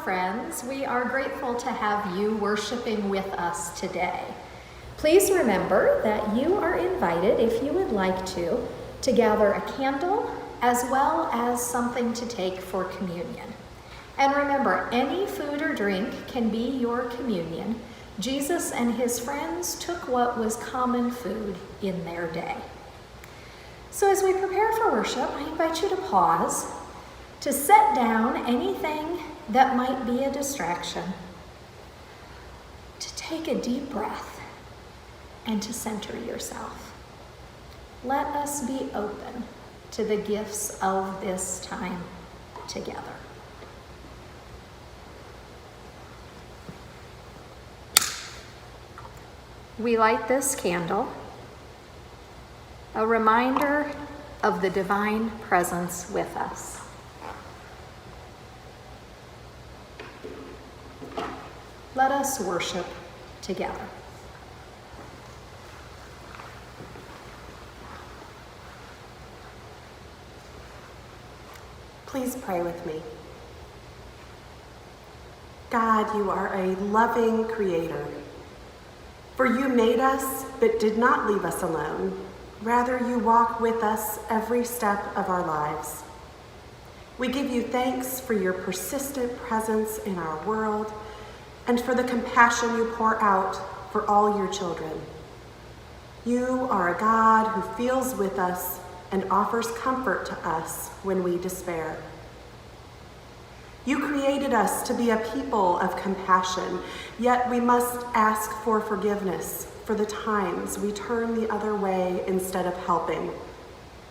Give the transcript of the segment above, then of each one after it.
friends. We are grateful to have you worshiping with us today. Please remember that you are invited, if you would like to gather a candle as well as something to take for communion. And remember, any food or drink can be your communion. Jesus and his friends took what was common food in their day. So as we prepare for worship, I invite you to pause, to set down anything that might be a distraction, to take a deep breath, and to center yourself. Let us be open to the gifts of this time together. We light this candle, a reminder of the divine presence with us. Let us worship together. Please pray with me. God, you are a loving creator. For you made us, but did not leave us alone. Rather, you walk with us every step of our lives. We give you thanks for your persistent presence in our world and for the compassion you pour out for all your children. You are a God who feels with us and offers comfort to us when we despair. You created us to be a people of compassion, yet we must ask for forgiveness for the times we turn the other way instead of helping,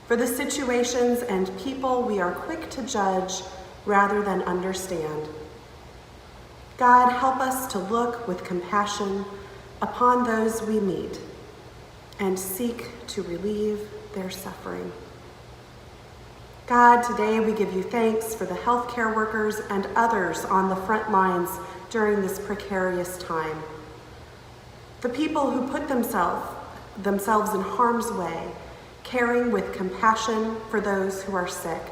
for the situations and people we are quick to judge rather than understand. God, help us to look with compassion upon those we meet and seek to relieve their suffering. God, today we give you thanks for the healthcare workers and others on the front lines during this precarious time. The people who put themselves in harm's way, caring with compassion for those who are sick.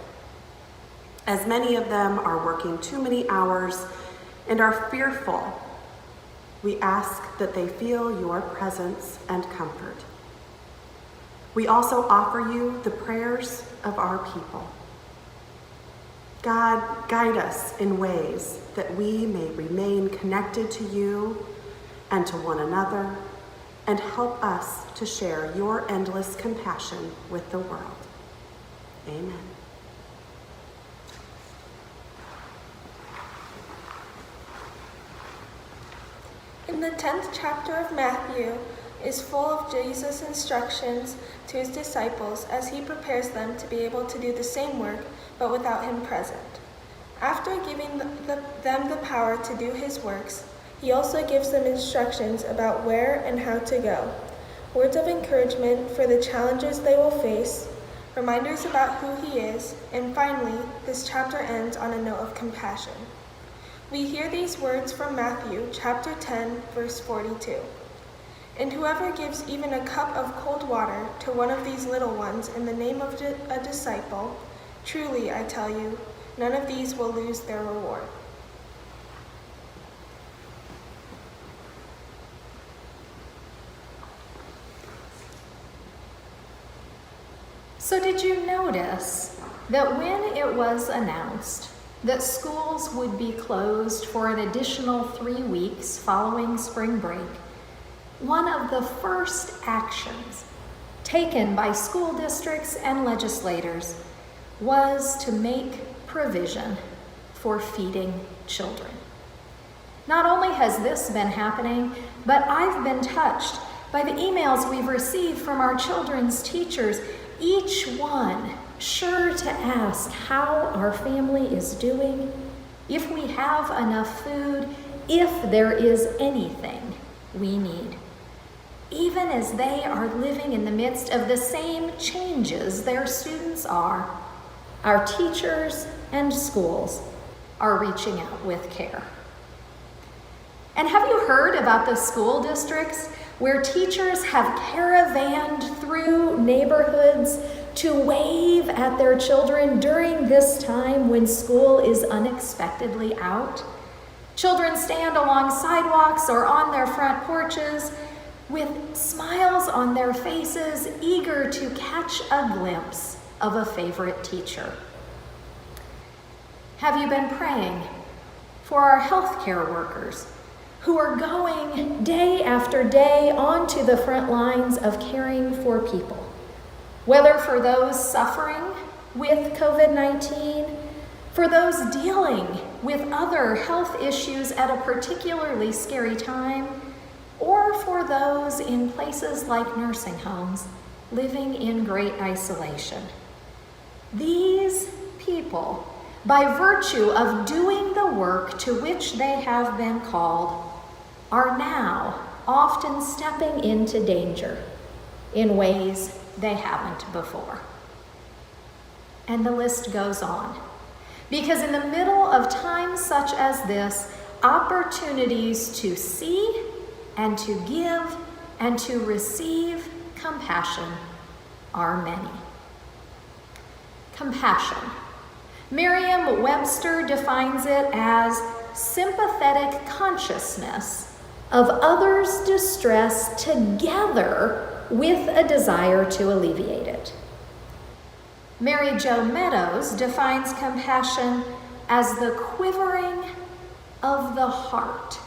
As many of them are working too many hours and are fearful, we ask that they feel your presence and comfort. We also offer you the prayers of our people. God, guide us in ways that we may remain connected to you and to one another, and help us to share your endless compassion with the world. Amen. In the 10th chapter of Matthew is full of Jesus' instructions to his disciples as he prepares them to be able to do the same work, but without him present. After giving them the power to do his works, he also gives them instructions about where and how to go, words of encouragement for the challenges they will face, reminders about who he is, and finally, this chapter ends on a note of compassion. We hear these words from Matthew chapter 10, verse 42. And whoever gives even a cup of cold water to one of these little ones in the name of a disciple, truly I tell you, none of these will lose their reward. So did you notice that when it was announced that schools would be closed for an additional 3 weeks following spring break, one of the first actions taken by school districts and legislators was to make provision for feeding children. Not only has this been happening, but I've been touched by the emails we've received from our children's teachers, each one sure to ask how our family is doing, if we have enough food, if there is anything we need. Even as they are living in the midst of the same changes their students are, our teachers and schools are reaching out with care. And have you heard about the school districts where teachers have caravanned through neighborhoods to wave at their children during this time when school is unexpectedly out? Children stand along sidewalks or on their front porches with smiles on their faces, eager to catch a glimpse of a favorite teacher. Have you been praying for our healthcare workers who are going day after day onto the front lines of caring for people, whether for those suffering with COVID-19, for those dealing with other health issues at a particularly scary time, or for those in places like nursing homes living in great isolation? These people, by virtue of doing the work to which they have been called, are now often stepping into danger in ways they haven't before. And the list goes on. Because in the middle of times such as this, opportunities to see and to give and to receive compassion are many. Compassion. Merriam-Webster defines it as sympathetic consciousness of others' distress together with a desire to alleviate it. Mary Jo Meadows defines compassion as the quivering of the heart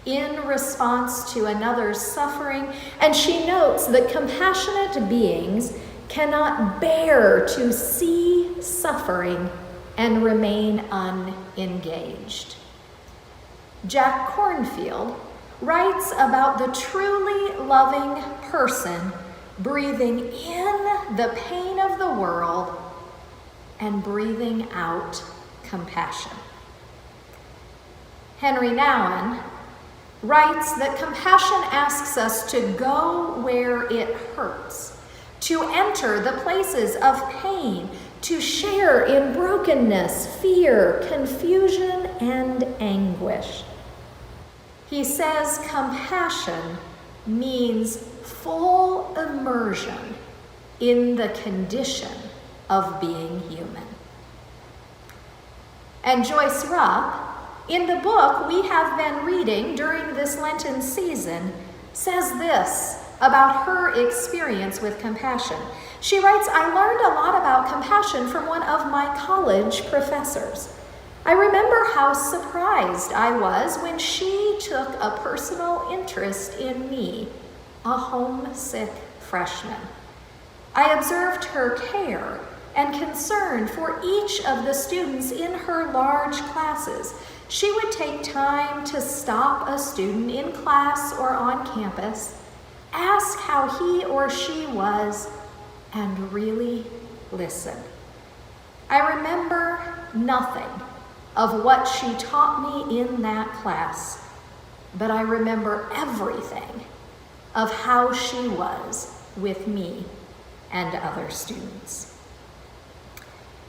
in response to another's suffering, and she notes that compassionate beings cannot bear to see suffering and remain unengaged. Jack Kornfield writes about the truly loving person breathing in the pain of the world and breathing out compassion. Henry Nouwen writes that compassion asks us to go where it hurts, to enter the places of pain, to share in brokenness, fear, confusion, and anguish. He says compassion means full immersion in the condition of being human. And Joyce Rupp, in the book we have been reading during this Lenten season, says this about her experience with compassion. She writes, "I learned a lot about compassion from one of my college professors. I remember how surprised I was when she took a personal interest in me, a homesick freshman. I observed her care and concern for each of the students in her large classes. She would take time to stop a student in class or on campus, ask how he or she was, and really listen. I remember nothing of what she taught me in that class, but I remember everything of how she was with me and other students."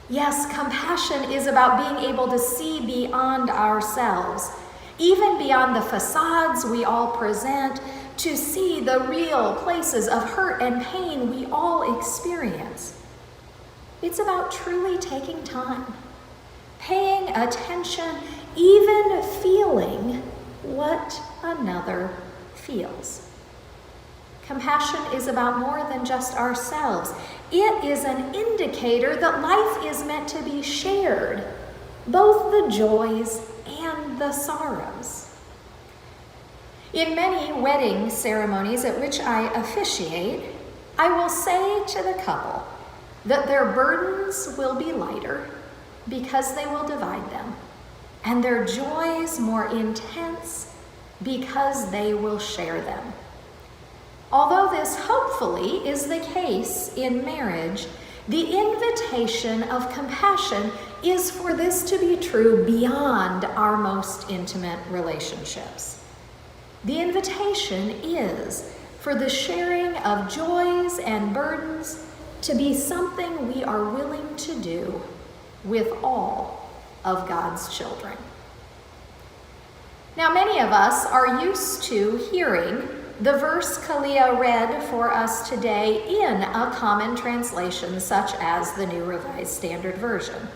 Yes, compassion is about being able to see beyond ourselves, even beyond the facades we all present, to see the real places of hurt and pain we all experience. It's about truly taking time, paying attention, even feeling what another feels. Compassion is about more than just ourselves. It is an indicator that life is meant to be shared, both the joys and the sorrows. In many wedding ceremonies at which I officiate, I will say to the couple that their burdens will be lighter because they will divide them, and their joys more intense because they will share them. Although this hopefully is the case in marriage, the invitation of compassion is for this to be true beyond our most intimate relationships. The invitation is for the sharing of joys and burdens to be something we are willing to do with all of God's children. Now, many of us are used to hearing the verse Kalia read for us today in a common translation such as the New Revised Standard Version.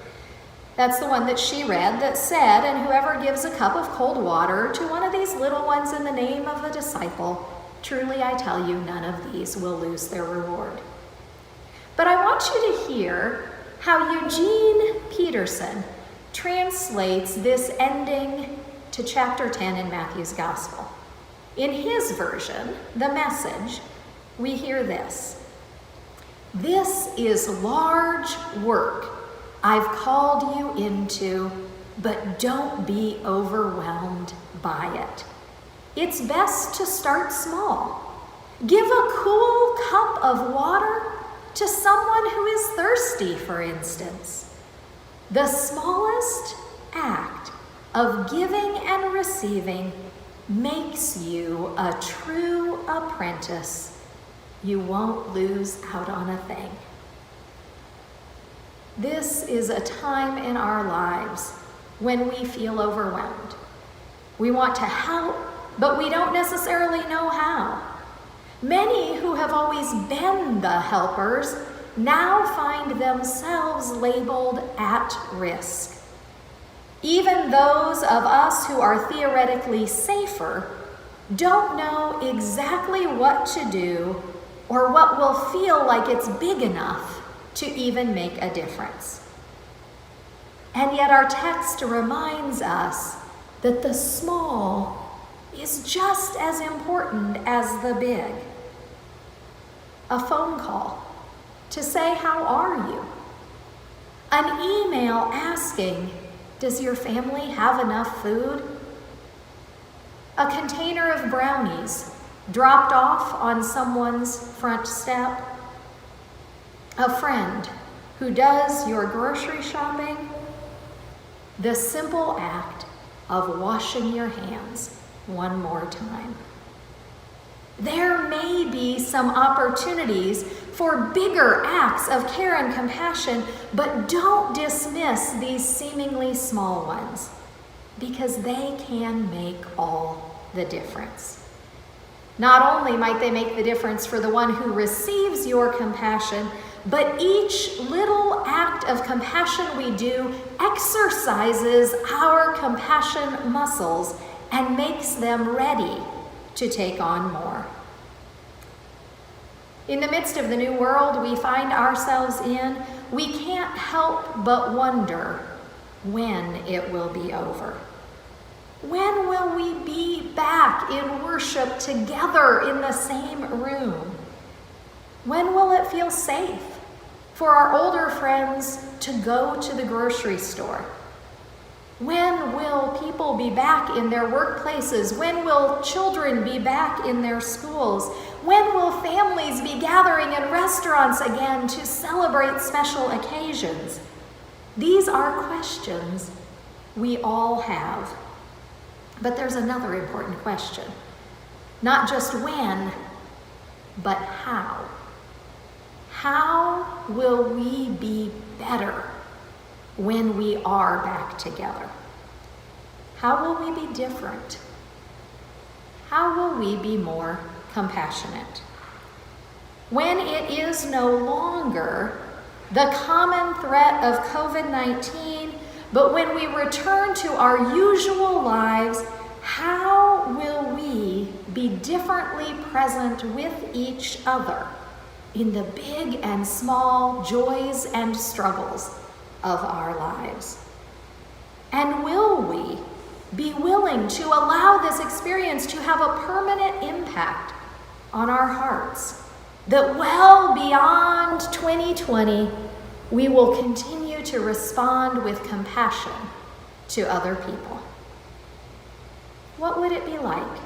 That's the one that she read that said, "And whoever gives a cup of cold water to one of these little ones in the name of a disciple, truly I tell you, none of these will lose their reward." But I want you to hear how Eugene Peterson translates this ending to chapter 10 in Matthew's Gospel. In his version, the Message, we hear this: "This is large work I've called you into, but don't be overwhelmed by it. It's best to start small. Give a cool cup of water to someone who is thirsty, for instance. The smallest act of giving and receiving makes you a true apprentice. You won't lose out on a thing." This is a time in our lives when we feel overwhelmed. We want to help, but we don't necessarily know how. Many who have always been the helpers now find themselves labeled at risk. Even those of us who are theoretically safer don't know exactly what to do or what will feel like it's big enough to even make a difference. And yet our text reminds us that the small is just as important as the big. A phone call to say, "How are you?" An email asking, "Does your family have enough food?" A container of brownies dropped off on someone's front step. A friend who does your grocery shopping. The simple act of washing your hands one more time. There may be some opportunities for bigger acts of care and compassion, but don't dismiss these seemingly small ones, because they can make all the difference. Not only might they make the difference for the one who receives your compassion, but each little act of compassion we do exercises our compassion muscles and makes them ready to take on more. In the midst of the new world we find ourselves in, we can't help but wonder when it will be over. When will we be back in worship together in the same room? When will it feel safe for our older friends to go to the grocery store? When will people be back in their workplaces? When will children be back in their schools? When will families be gathering in restaurants again to celebrate special occasions? These are questions we all have. But there's another important question. Not just when, but how. How will we be better when we are back together? How will we be different? How will we be more compassionate? When it is no longer the common threat of COVID-19, but when we return to our usual lives, how will we be differently present with each other in the big and small joys and struggles of our lives? And will we be willing to allow this experience to have a permanent impact on our hearts, that well beyond 2020, we will continue to respond with compassion to other people? What would it be like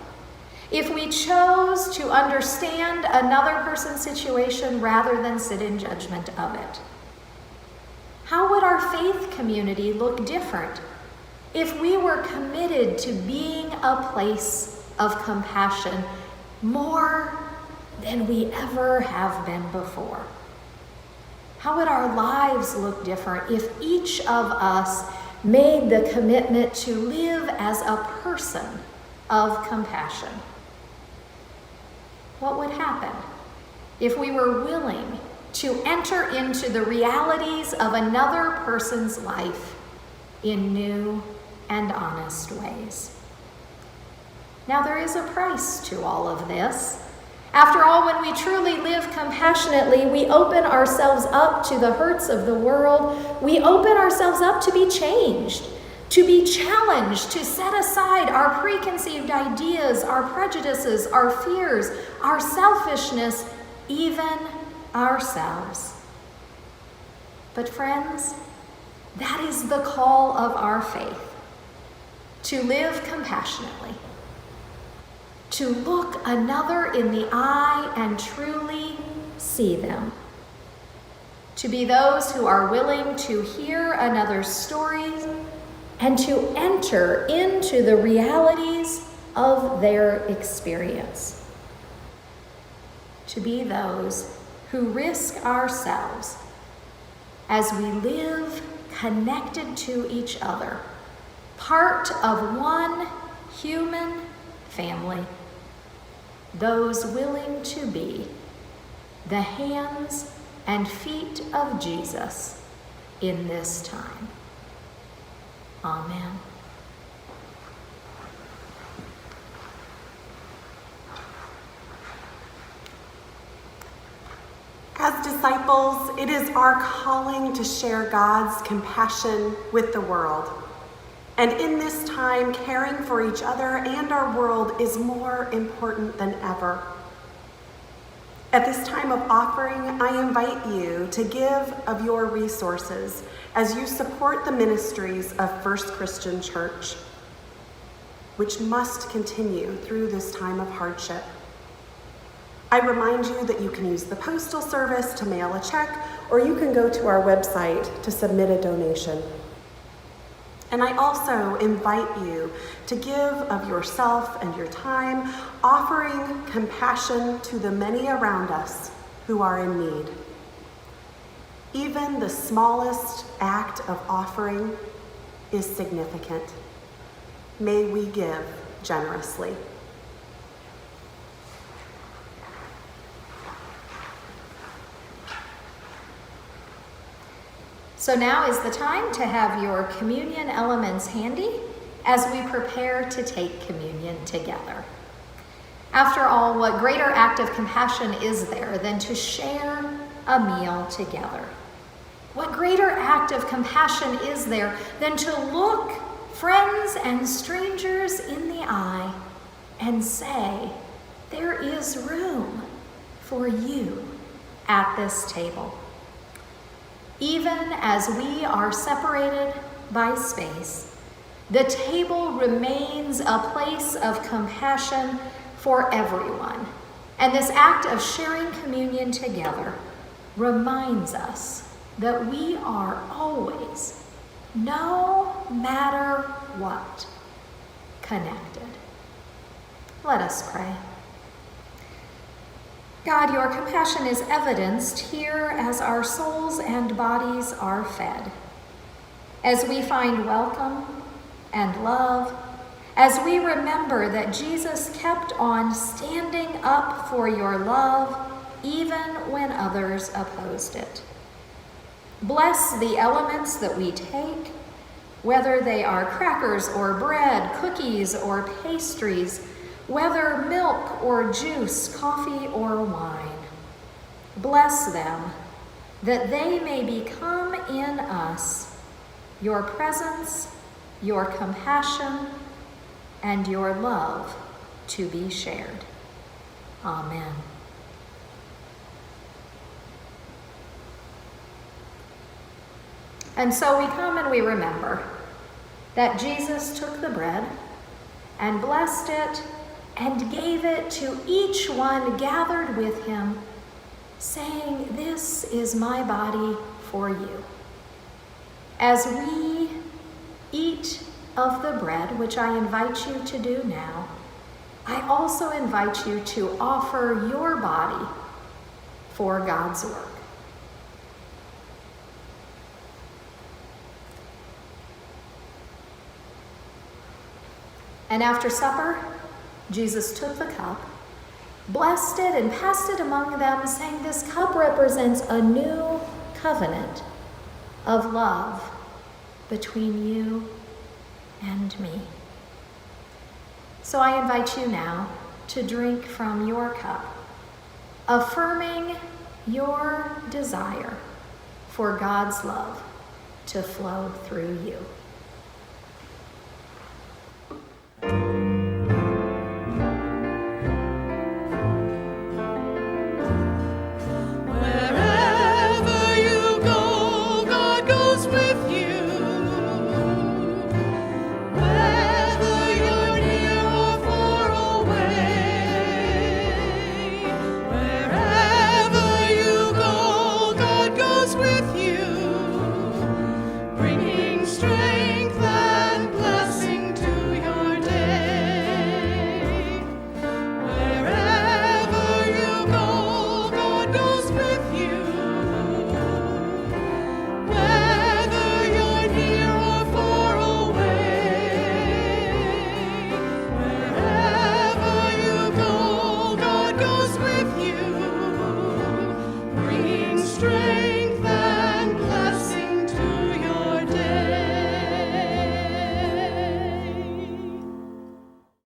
if we chose to understand another person's situation rather than sit in judgment of it? How would our faith community look different if we were committed to being a place of compassion more than we ever have been before? How would our lives look different if each of us made the commitment to live as a person of compassion? What would happen if we were willing to enter into the realities of another person's life in new and honest ways. Now, there is a price to all of this. After all, when we truly live compassionately, we open ourselves up to the hurts of the world. We open ourselves up to be changed, to be challenged, to set aside our preconceived ideas, our prejudices, our fears, our selfishness, even ourselves. But friends, that is the call of our faith, to live compassionately, to look another in the eye and truly see them, to be those who are willing to hear another's stories and to enter into the realities of their experience, to be those who risk ourselves as we live connected to each other, part of one human family, those willing to be the hands and feet of Jesus in this time. Amen. As disciples, it is our calling to share God's compassion with the world. And in this time, caring for each other and our world is more important than ever. At this time of offering, I invite you to give of your resources as you support the ministries of First Christian Church, which must continue through this time of hardship. I remind you that you can use the postal service to mail a check, or you can go to our website to submit a donation. And I also invite you to give of yourself and your time, offering compassion to the many around us who are in need. Even the smallest act of offering is significant. May we give generously. So now is the time to have your communion elements handy as we prepare to take communion together. After all, what greater act of compassion is there than to share a meal together? What greater act of compassion is there than to look friends and strangers in the eye and say, there is room for you at this table? Even as we are separated by space, the table remains a place of compassion for everyone. And this act of sharing communion together reminds us that we are always, no matter what, connected. Let us pray. God, your compassion is evidenced here as our souls and bodies are fed, as we find welcome and love, as we remember that Jesus kept on standing up for your love even when others opposed it. Bless the elements that we take, whether they are crackers or bread, cookies or pastries, whether milk or juice, coffee or wine. Bless them, that they may become in us your presence, your compassion, and your love to be shared. Amen. And so we come and we remember that Jesus took the bread and blessed it and gave it to each one gathered with him, saying, "This is my body for you." As we eat of the bread, which I invite you to do now, I also invite you to offer your body for God's work. And after supper, Jesus took the cup, blessed it, and passed it among them, saying, "This cup represents a new covenant of love between you and me. So I invite you now to drink from your cup, affirming your desire for God's love to flow through you.